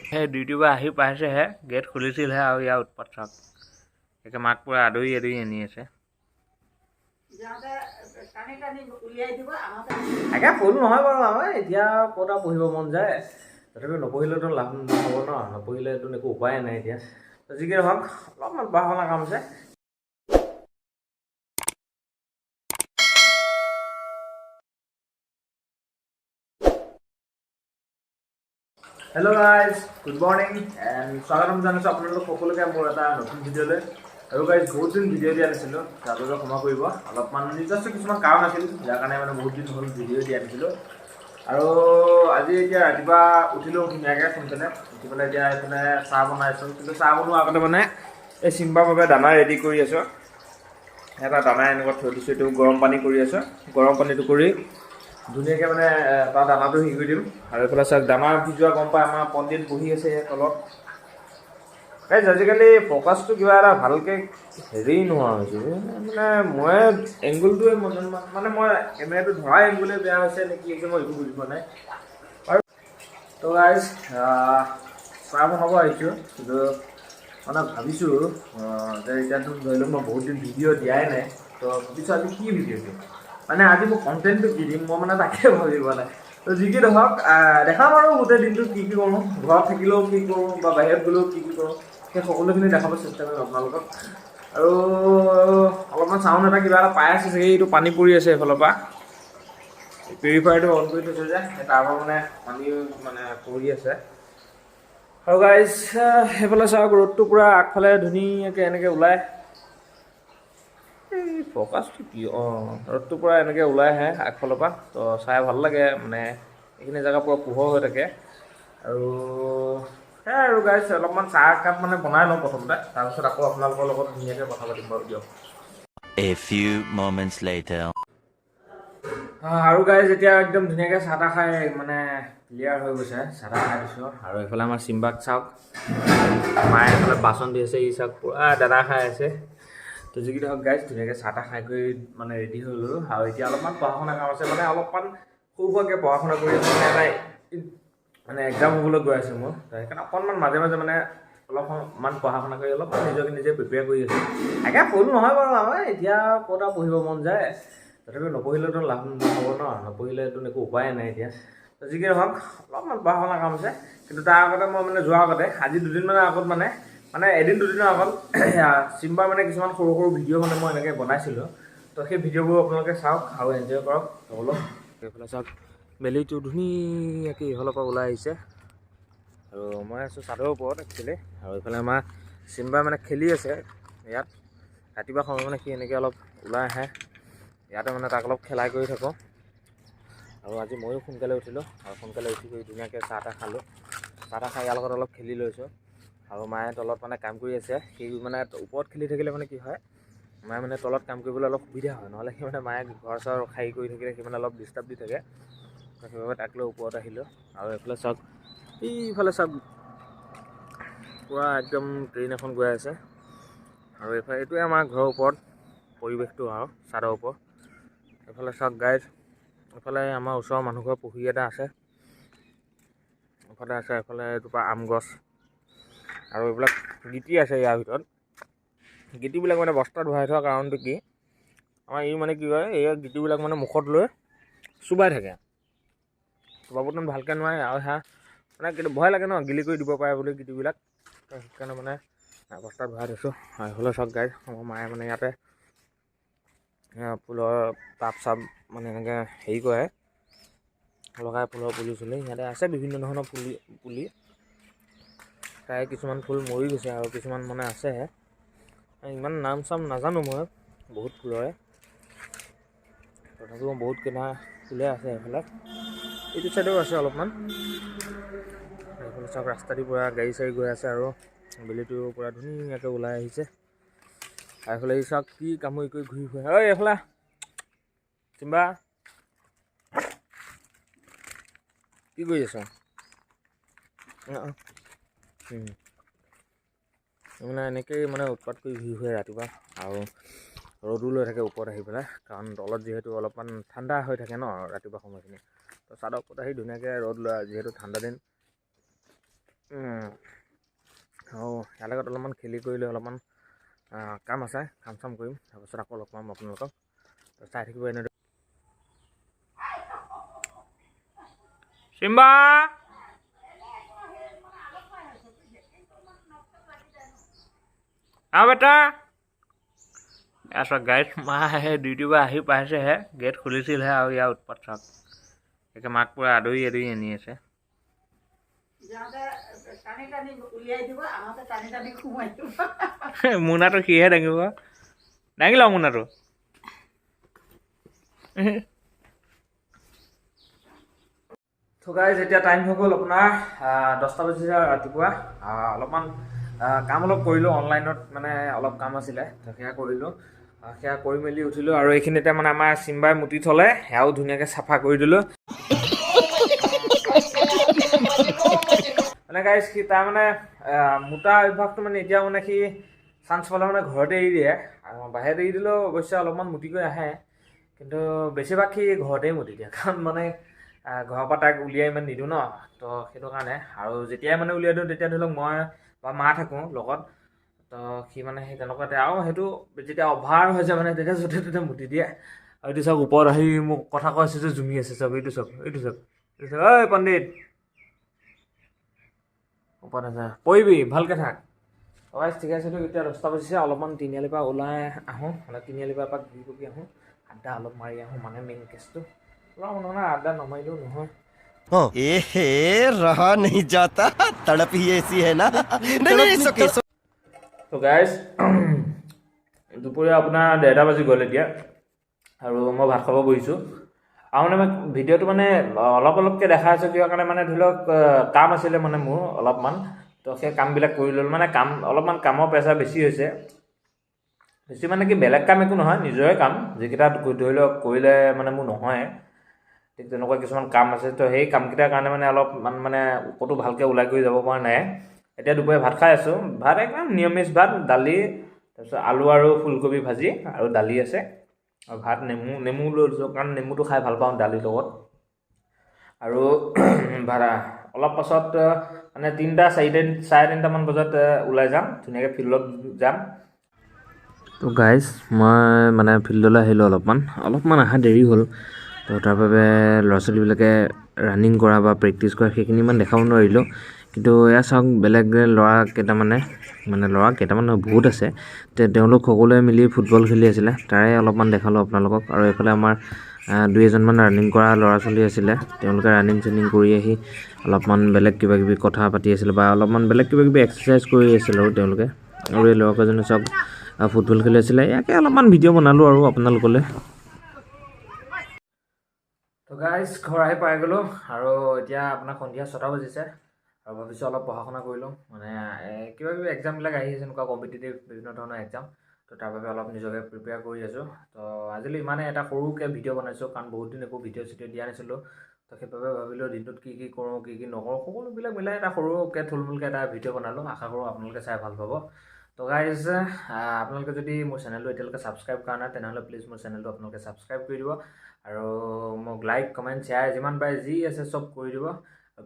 সেই ডিউটিৰ পৰা আহি পাইছেহে, গেট খুলিছিলহে আৰু ইয়াৰ উৎপাত চাওক। একে মাক পুৰা আদৰি আদৰি আনি আছে। তাকে ফুল নহয় বাৰু আমাৰ এতিয়া ক'ত আৰু পঢ়িব মন যায়। তথাপিও নপঢ়িলেতো লাভ নহ'ব ন, নপঢ়িলেতো একো উপায়ে নাই এতিয়া। যিকি নহওক অলপমান পঢ়া শুনা কাম আছে। Hello' guys, good morning and স্বাগতম জনাইছোঁ আপোনালোক সকলোকে মোৰ এটা নতুন ভিডিঅ'লৈ। আৰু গাইজ বহুত দিন ভিডিঅ' দিয়া নাছিলোঁ, তাৰ বাবে ক্ষমা কৰিব। অলপমান নিজস্ব কিছুমান কাৰণ আছিল, যাৰ কাৰণে মানে বহুত দিন হ'ল ভিডিঅ' দিয়া নাছিলোঁ। আৰু আজি এতিয়া ৰাতিপুৱা উঠিলোঁ ধুনীয়াকৈ সোনকালে, উঠি পেলাই এতিয়া এইফালে চাহ বনাইছোঁ। কিন্তু চাহ বনোৱাৰ আগতে মানে এই চিম্বাৰ বাবে দানা ৰেডি কৰি আছোঁ। এটা দানা এনেকুৱা থৈ দিছোঁ, এইটো গৰম পানী কৰি আছোঁ। গৰম পানীটো কৰি ধুনীয়াকৈ মানে তাৰ দানাটো হেৰি কৰি দিম। আৰু এইফালে চাওক দানা ভিজোৱা গম পাই আমাৰ পণ্ডিত বহি আছে তলত। গাইজ আজিকালি ফ'কাছটো কিবা এটা ভালকৈ হেৰি নোহোৱা হৈছে, মানে মই এংগুলটোৱে মানে মই কেমেৰাটো ধৰা এংগুলেই বেয়া হৈছে নেকি, মই একো বুজি পোৱা নাই। আৰু তো গাইজ চাহ বনাব আহিছোঁ, কিন্তু মানে ভাবিছোঁ যে এতিয়াতো ধৰি লওক মই বহুত দিন ভিডিঅ' দিয়াই নাই, তো ভাবিছোঁ আজি কি ভিডিঅ' দিম, মানে আজি মই কণ্টেণ্টটো কি দিম মই মানে তাকে ভাবি পোৱা নাই। তো যি কি নহওক দেখাম আৰু গোটেই দিনটো কি কি কৰোঁ, ঘৰত থাকিলেও কি কৰোঁ বা বাহিৰত গ'লেও কি কি কৰোঁ, সেই সকলোখিনি দেখাব চেষ্টা কৰিম আপোনালোকক। আৰু অলপমান চাউণ্ড এটা কিবা এটা পাই আছে চাগে, এইটো পানী পৰি আছে এইফালৰ পৰা। পিউৰিফায়াৰটো অন কৰি থৈছে যে, তাৰ পৰা মানে পানী মানে পৰি আছে। আৰু গাইজ সেইফালে চাওক ৰ'দটো পূৰা আগফালে ধুনীয়াকৈ এনেকৈ ওলায়। এই ফ'কাছটো কি ৰ'দটো পূৰা এনেকৈ ওলাই আহে আগফালৰ পৰা, তো চাই ভাল লাগে মানে এইখিনি জেগা পূৰা পোহৰ হৈ থাকে। আৰু সেয়াই আৰু গাইজ অলপমান চাহ একাপ মানে বনাই লওঁ প্ৰথমতে, তাৰপিছত আকৌ আপোনালোকৰ লগত ধুনীয়াকৈ কথা পাতিম বাৰু দিয়ক। A few moments later. আৰু গাইজ এতিয়া একদম ধুনীয়াকৈ চাহ তাহ খাই মানে ক্লিয়াৰ হৈ গৈছে, চাহ তাহ খাই দিছোঁ। আৰু এইফালে আমাৰ চিম্বাক চাওক, মায়ে এইফালে বাচন দি আছে, ই চাওক পূৰা দানা খাই আছে। তো যি কি নহওক গাইজ ধুনীয়াকৈ চাহ তাহ খাই কৰি মানে ৰেডি হৈ গ'লোঁ। আৰু এতিয়া অলপমান পঢ়া শুনা কাম আছে, মানে অলপমান সৰু সুৰাকৈ পঢ়া শুনা কৰি আছোঁ। মানে এক্সাম হ'বলৈ গৈ আছে মোৰ, সেইকাৰণে অকণমান মাজে মাজে মানে অলপমান পঢ়া শুনা কৰি অলপমান নিজকে নিজে প্ৰিপেয়াৰ কৰি আছোঁ। তাকে ফুল নহয় বাৰু আমাৰ এতিয়া ক'ত আৰু পঢ়িব মন যায়। তথাপিও নপঢ়িলেতো লাভ নহ'ব ন, নপঢ়িলেতো একো উপায়ে নাই এতিয়া। তো যি কি নহওক অলপমান পঢ়া শুনা কাম আছে। কিন্তু তাৰ আগতে মই মানে যোৱাৰ আগতে আজি দুদিনমানৰ আগত মানে এদিন দুদিনৰ আগত চিম্বাৰ মানে কিছুমান সৰু সৰু ভিডিঅ' মানে মই এনেকৈ বনাইছিলোঁ। তো সেই ভিডিঅ'বোৰ আপোনালোকে চাওক আৰু এনজয় কৰক সকলো। এইফালে চাওক বেলিটো ধুনীয়াকৈ ইফালৰ পৰা ওলাই আহিছে। আৰু মই আছোঁ চাদৰ ওপৰত একচুৱেলি। আৰু এইফালে আমাৰ চিম্বাই মানে খেলি আছে ইয়াত। ৰাতিপুৱা সময় মানে সি এনেকৈ অলপ ওলাই আহে, ইয়াতে মানে তাক অলপ খেলাই কৰি থাকোঁ। আৰু আজি ময়ো সোনকালে উঠিলোঁ, আৰু সোনকালে উঠি কৰি ধুনীয়াকৈ চাহ তাহ খালোঁ। চাহ তাহ খাই ইয়াৰ লগত অলপ খেলি লৈছোঁ। আৰু মায়ে তলত মানে কাম কৰি আছে, সি মানে ওপৰত খেলি থাকিলে মানে কি হয়, মায়ে মানে তলত কাম কৰিবলৈ অলপ সুবিধা হয়, নহ'লে সি মানে মায়ে ঘৰ চৰ সাৰি কৰি থাকিলে সি মানে অলপ ডিষ্টাৰ্ব দি থাকে। সেইবাবে তাক লৈ ওপৰত আহিলোঁ। আৰু এইফালে চাওক এইফালে চাওক পূৰা একদম ট্ৰেইন এখন গৈ আছে। আৰু এইটোৱে আমাৰ ঘৰৰ ওপৰত পৰিৱেশটো আৰু চাদৰ ওপৰত। এইফালে চাওক গাইজ, এইফালে আমাৰ ওচৰৰ মানুহ ঘৰৰ পুখুৰী এটা আছে, এইফালে আছে এইফালে এজোপা আম গছ। আৰু এইবিলাক গিটি আছে ইয়াৰ ভিতৰত। গিটিবিলাক মানে বস্তাত ভৰাই থোৱাৰ কাৰণটো কি, আমাৰ ই মানে কি হয়, এই গিটিবিলাক মানে মুখত লৈ চোবাই থাকে, চোবাবতো ভালকৈ নোৱাৰে। আৰু সেয়া মানে কিন্তু ভয় লাগে ন, গিলি কৰি দিব পাৰে বুলি গিটিবিলাক, সেইকাৰণে মানে বস্তাত ভৰাই থৈছোঁ। আৰু এইফালে চাওক গাইজ, আমাৰ মায়ে মানে ইয়াতে ফুলৰ টাব চাব মানে এনেকৈ হেৰি কৰে, লগাই ফুলৰ পুলি চুলি ইয়াতে আছে, বিভিন্ন ধৰণৰ পুলি। তাৰে কিছুমান ফুল মৰি গৈছে আৰু কিছুমান মানে আছে। ইমান নাম চাম নাজানো মই বহুত ফুলৰে, তথাপিও বহুত কেইটা ফুলে আছে এইফালে। এইটো চাইডেও আছে অলপমান। এইফালে চাওক ৰাস্তা দি পূৰা গাড়ী চাড়ি গৈ আছে, আৰু বেলিটো পূৰা ধুনীয়াকৈ ওলাই আহিছে। আৰু এইফালে এই চাওক কি কামুৰি কৰি ঘূৰি ফুৰে। ঐ এইফালে চিম্বা, কি কৰি আছ? মানে এনেকৈয়ে মানে উৎপাত কৰি ঘূৰি ফুৰে ৰাতিপুৱা। আৰু ৰ'দো লৈ থাকে ওপৰত আহি পেলাই, কাৰণ তলত যিহেতু অলপমান ঠাণ্ডা হৈ থাকে ন ৰাতিপুৱা সময়খিনি। তো চাদৰ ওপৰত আহি ধুনীয়াকৈ ৰ'দ লয়, যিহেতু ঠাণ্ডা দিন। আৰু ইয়াৰ লগত অলপমান খেলি কৰিলে অলপমান কাম আছে, কাম চাম কৰিম, তাৰপিছত আকৌ লগ পাম আপোনালোকক। চাই থাকিব এনেদৰে। চিম্বা বেটা আচ্ছা গাড়ীত মাহে ডিউটিৰ পৰা আহি পাইছেহে, গেট খুলিছিলহে আৰু ইয়াৰ উৎপাত চাওক। একে মাক পুৰা আদৰি আদৰি আনি আছে। মোনাটো সিহে দাঙিব, দাঙি লওঁ মোনাটো। তো গাইজ এতিয়া টাইম হৈ গ'ল আপোনাৰ 10টা বাজিছে ৰাতিপুৱা। অলপমান কাম অলপ কৰিলোঁ অনলাইনত, মানে অলপ কাম আছিলে, তো সেয়া কৰিলোঁ। সেয়া কৰি মেলি উঠিলোঁ আৰু এইখিনিতে মানে আমাৰ চিম্বাই মুতি থ'লে, সেয়াও ধুনীয়াকৈ চাফা কৰি দিলোঁ। মানে গাইজ সি তাৰ মানে মোটা অভ্যাসটো মানে এতিয়াও মানে সি চান্স পালে মানে ঘৰতে এৰি দিয়ে। বাহিৰত এৰি দিলেও অৱশ্যে অলপমান মুতি কৰি আহে, কিন্তু বেছিভাগ সি ঘৰতেই মুতি দিয়ে। কাৰণ মানে ঘৰৰ পৰা তাক উলিয়াই ইমান নিদিওঁ ন, তো সেইটো কাৰণে। আৰু যেতিয়াই মানে উলিয়াই দিওঁ তেতিয়া ধৰি লওক মই বা মা থাকোঁ লগত, তো সি মানে সেই তেনেকুৱাতে আৰু সেইটো যেতিয়া অভাৰ হৈ যায় মানে তেতিয়া য'তে ত'তে মুতি দিয়ে। আৰু এইটো চাওক ওপৰত আহি মোক কথা কৈ আছে যে জুমি আছে, চাওক এইটো চাওক, এইটো চাওক, এইটো চাওক, ঐ পণ্ডিত ওপৰত আছে, পৰিবি ভালকৈ থাক। হয় ঠিক আছে, এতিয়া 10টা বাজিছে, অলপমান তিনিআলিৰ পৰা ওলাই আহোঁ, মানে তিনিআলিৰ পৰা এপাক ঘূৰি পকি আহোঁ, আড্ডা অলপ মাৰি আহোঁ, মানে মেইন কেছটো অলপ নহয়, আড্ডা নমাৰিলেও নহয়। रहा नहीं जाता, तड़प ही ऐसी है ना। তো গাইজ দুপৰীয়া আপোনাৰ 1:30 বাজি গ'ল এতিয়া, আৰু মই ভাত খাব বহিছোঁ। আৰু মানে মই ভিডিঅ'টো মানে অলপকৈ দেখা আছোঁ কিয় কাৰণে, মানে ধৰি লওক কাম আছিলে মানে মোৰ অলপমান, তো সেই কামবিলাক কৰি ল'লোঁ। মানে অলপমান কামৰ প্ৰেছাৰ বেছি হৈছে। বেছি মানে কি বেলেগ কাম একো নহয়, নিজৰে কাম, যিকেইটা ধৰি লওক কৰিলে মানে মোৰ নহয়, ঠিক তেনেকুৱা কিছুমান কাম আছে। তো সেই কামকেইটাৰ কাৰণে মানে অলপমান মানে ক'তো ভালকৈ ওলাই কৰি যাব পৰা নাই। এতিয়া দুপৰীয়া ভাত খাই আছোঁ, ভাত একদম নিৰামিষ ভাত, দালি, তাৰপিছত আলু আৰু ফুলকবি ভাজি আৰু দালি আছে, আৰু ভাত নেমু লৈছোঁ, কাৰণ নেমুটো খাই ভাল পাওঁ দালিৰ লগত। আৰু ভাড়া অলপ পাছত মানে 3:30-3:30মান বজাত ওলাই যাম, ধুনীয়াকৈ ফিল্ডত যাম। তো গাইজ মই মানে ফিল্ডলৈ আহিলোঁ, অলপমান অহা দেৰি হ'ল। তো তাৰ বাবে ল'ৰা ছোৱালীবিলাকে ৰানিং কৰা বা প্ৰেক্টিছ কৰা সেইখিনি ইমান দেখাব নোৱাৰিলোঁ। কিন্তু এয়া চাওক বেলেগ ল'ৰা কেইটামানে, মানে ল'ৰা কেইটামান নহয় বহুত আছে, তেওঁলোক সকলোৱে মিলি ফুটবল খেলি আছিলে, তাৰে অলপমান দেখালোঁ আপোনালোকক। আৰু এইফালে আমাৰ 2-এজনমান ৰানিং কৰা ল'ৰা ছোৱালী আছিলে, তেওঁলোকে ৰানিং চানিং কৰি আহি অলপমান বেলেগ কিবাকিবি কথা পাতি আছিলে, বা অলপমান বেলেগ কিবাকিবি এক্সাৰচাইজ কৰি আছিলে আৰু তেওঁলোকে। আৰু এই ল'ৰাকেইজনে চাওক ফুটবল খেলি আছিলে, ইয়াকে অলপমান ভিডিঅ' বনালোঁ আৰু আপোনালোকলৈ। তো গাইজ ঘৰ আহি পাই গ'লোঁ, আৰু এতিয়া আপোনাৰ সন্ধিয়া 6টা বাজিছে, আৰু ভাবিছোঁ অলপ পঢ়া শুনা কৰিলোঁ। মানে কিবাকিবি এক্সামবিলাক আহি আছে, এনেকুৱা কম্পিটিটিভ বিভিন্ন ধৰণৰ এক্সাম, তো তাৰ বাবে অলপ নিজকে প্ৰিপেয়াৰ কৰি আছোঁ। তো আজিলৈ ইমানে এটা সৰুকৈ ভিডিঅ' বনাইছোঁ, কাৰণ বহুত দিন একো ভিডিঅ' চিডিঅ' দিয়া নাছিলোঁ। তো সেইবাবে ভাবিলোঁ দিনটোত কি কি কৰোঁ, কি কি নকৰোঁ, সকলোবিলাক মিলাই এটা সৰুকৈ থুলমূলকৈ এটা ভিডিঅ' বনালোঁ। আশা কৰোঁ আপোনালোকে চাই ভাল পাব। তো গাইজ আপোনালোকে যদি মোৰ চেনেলটো এতিয়ালৈকে ছাবস্ক্ৰাইব কৰা নাই, তেনেহ'লে প্লিজ মোৰ চেনেলটো আপোনালোকে ছাবস্ক্ৰাইব কৰি দিব, আৰু মোক লাইক কমেণ্ট শ্বেয়াৰ যিমান পাৰে যি আছে চব কৰি দিব।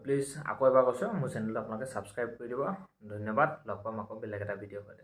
প্লিজ আকৌ এবাৰ কৈছোঁ, মোৰ চেনেলটো আপোনালোকে ছাবস্ক্ৰাইব কৰি দিব। ধন্যবাদ, লগ পাম আকৌ বেলেগ এটা ভিডিঅ' সৈতে।